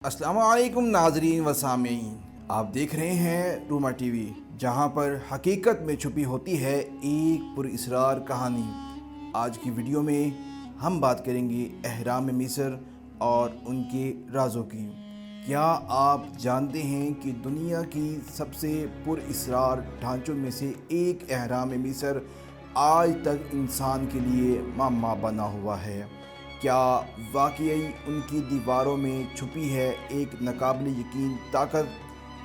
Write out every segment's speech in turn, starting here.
السلام علیکم ناظرین و سامعین، آپ دیکھ رہے ہیں روما ٹی وی، جہاں پر حقیقت میں چھپی ہوتی ہے ایک پراسرار کہانی۔ آج کی ویڈیو میں ہم بات کریں گے اہرام مصر اور ان کے رازوں کی۔ کیا آپ جانتے ہیں کہ دنیا کی سب سے پراسرار ڈھانچوں میں سے ایک اہرام مصر آج تک انسان کے لیے معمہ بنا ہوا ہے؟ کیا واقعی ان کی دیواروں میں چھپی ہے ایک ناقابل یقین طاقت؟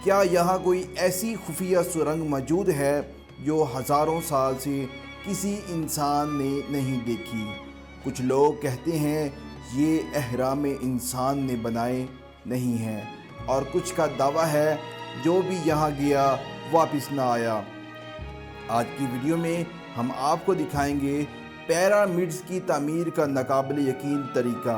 کیا یہاں کوئی ایسی خفیہ سرنگ موجود ہے جو ہزاروں سال سے کسی انسان نے نہیں دیکھی؟ کچھ لوگ کہتے ہیں یہ اہرام انسان نے بنائے نہیں ہیں، اور کچھ کا دعویٰ ہے جو بھی یہاں گیا واپس نہ آیا۔ آج کی ویڈیو میں ہم آپ کو دکھائیں گے پیرامڈز کی تعمیر کا ناقابل یقین طریقہ،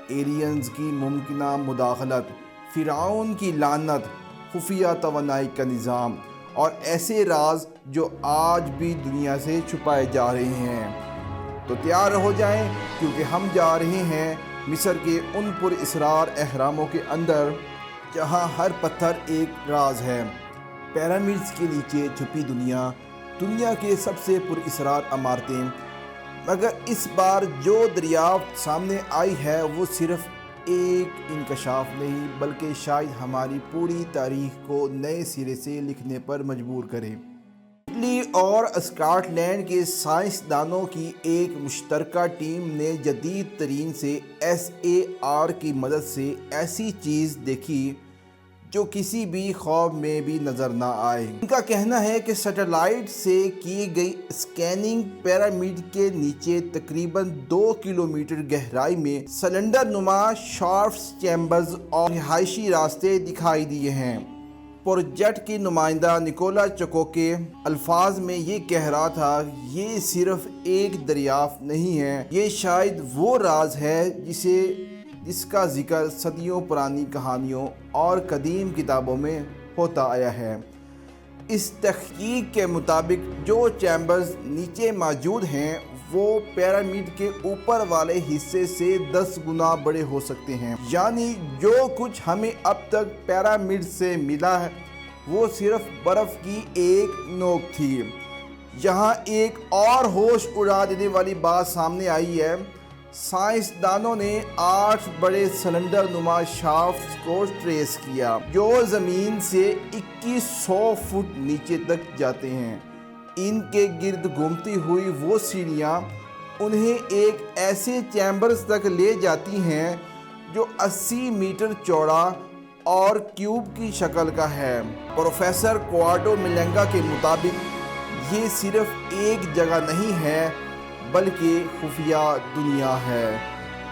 ایلینز کی ممکنہ مداخلت، فرعون کی لعنت، خفیہ توانائی کا نظام، اور ایسے راز جو آج بھی دنیا سے چھپائے جا رہے ہیں۔ تو تیار ہو جائیں، کیونکہ ہم جا رہے ہیں مصر کے ان پراسرار اہراموں کے اندر جہاں ہر پتھر ایک راز ہے۔ پیرامڈز کے نیچے چھپی دنیا کے سب سے پراسرار عمارتیں۔ مگر اس بار جو دریافت سامنے آئی ہے وہ صرف ایک انکشاف نہیں، بلکہ شاید ہماری پوری تاریخ کو نئے سرے سے لکھنے پر مجبور کرے۔ اٹلی اور اسکاٹ لینڈ کے سائنسدانوں کی ایک مشترکہ ٹیم نے جدید ترین سے SAR کی مدد سے ایسی چیز دیکھی جو کسی بھی خواب میں بھی نظر نہ آئے۔ ان کا کہنا ہے کہ سیٹلائٹ سے کی گئی اسکیننگ پیرامڈ کے نیچے تقریباً 2 کلومیٹر گہرائی میں سلنڈر نما شافٹس، چیمبرز اور رہائشی راستے دکھائی دیے ہیں۔ پروجیکٹ کی نمائندہ نکولا چکو کے الفاظ میں یہ کہہ رہا تھا، یہ صرف ایک دریافت نہیں ہے، یہ شاید وہ راز ہے جس کا ذکر صدیوں پرانی کہانیوں اور قدیم کتابوں میں ہوتا آیا ہے۔ اس تحقیق کے مطابق جو چیمبرز نیچے موجود ہیں وہ پیرامڈ کے اوپر والے حصے سے 10 گنا بڑے ہو سکتے ہیں۔ یعنی جو کچھ ہمیں اب تک پیرامڈ سے ملا ہے وہ صرف برف کی ایک نوک تھی۔ یہاں ایک اور ہوش اڑا دینے والی بات سامنے آئی ہے۔ سائنسدانوں نے 8 بڑے سلنڈر نما شافٹس کو ٹریس کیا جو زمین سے 2100 فٹ نیچے تک جاتے ہیں۔ ان کے گرد گھومتی ہوئی وہ سیڑھیاں انہیں ایک ایسے چیمبرز تک لے جاتی ہیں جو 80 میٹر چوڑا اور کیوب کی شکل کا ہے۔ پروفیسر کوارٹو ملنگا کے مطابق یہ صرف ایک جگہ نہیں ہے بلکہ خفیہ دنیا ہے،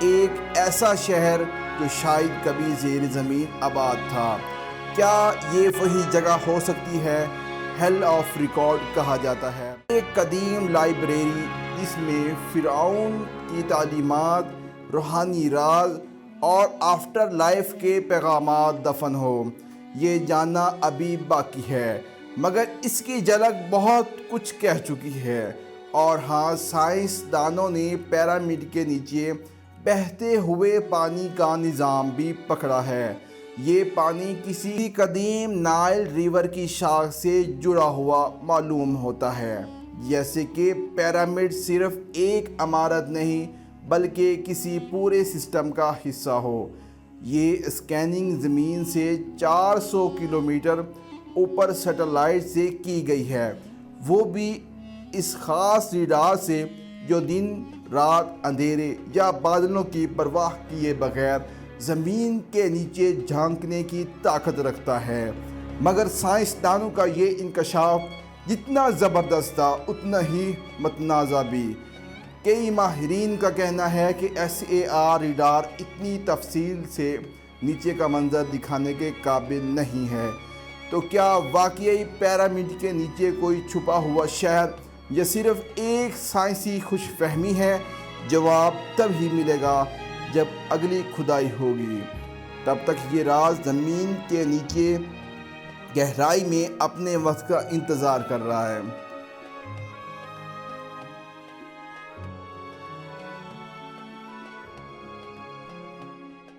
ایک ایسا شہر جو شاید کبھی زیر زمین آباد تھا۔ کیا یہ وہی جگہ ہو سکتی ہے ہیل آف ریکارڈ کہا جاتا ہے؟ ایک قدیم لائبریری جس میں فرعون کی تعلیمات، روحانی راز اور آفٹر لائف کے پیغامات دفن ہو، یہ جاننا ابھی باقی ہے، مگر اس کی جھلک بہت کچھ کہہ چکی ہے۔ اور ہاں، سائنسدانوں نے پیرامڈ کے نیچے بہتے ہوئے پانی کا نظام بھی پکڑا ہے۔ یہ پانی کسی قدیم نائل ریور کی شاخ سے جڑا ہوا معلوم ہوتا ہے، جیسے کہ پیرامڈ صرف ایک عمارت نہیں بلکہ کسی پورے سسٹم کا حصہ ہو۔ یہ اسکیننگ زمین سے 400 کلومیٹر اوپر سیٹلائٹ سے کی گئی ہے، وہ بھی اس خاص ریڈار سے جو دن رات، اندھیرے یا بادلوں کی پرواہ کیے بغیر زمین کے نیچے جھانکنے کی طاقت رکھتا ہے۔ مگر سائنسدانوں کا یہ انکشاف جتنا زبردست تھا اتنا ہی متنازع بھی۔ کئی ماہرین کا کہنا ہے کہ SAR ریڈار اتنی تفصیل سے نیچے کا منظر دکھانے کے قابل نہیں ہے۔ تو کیا واقعی پیرامڈ کے نیچے کوئی چھپا ہوا شہر یا صرف ایک سائنسی خوش فہمی ہے؟ جواب تب ہی ملے گا جب اگلی کھدائی ہوگی۔ تب تک یہ راز زمین کے نیچے گہرائی میں اپنے وقت کا انتظار کر رہا ہے۔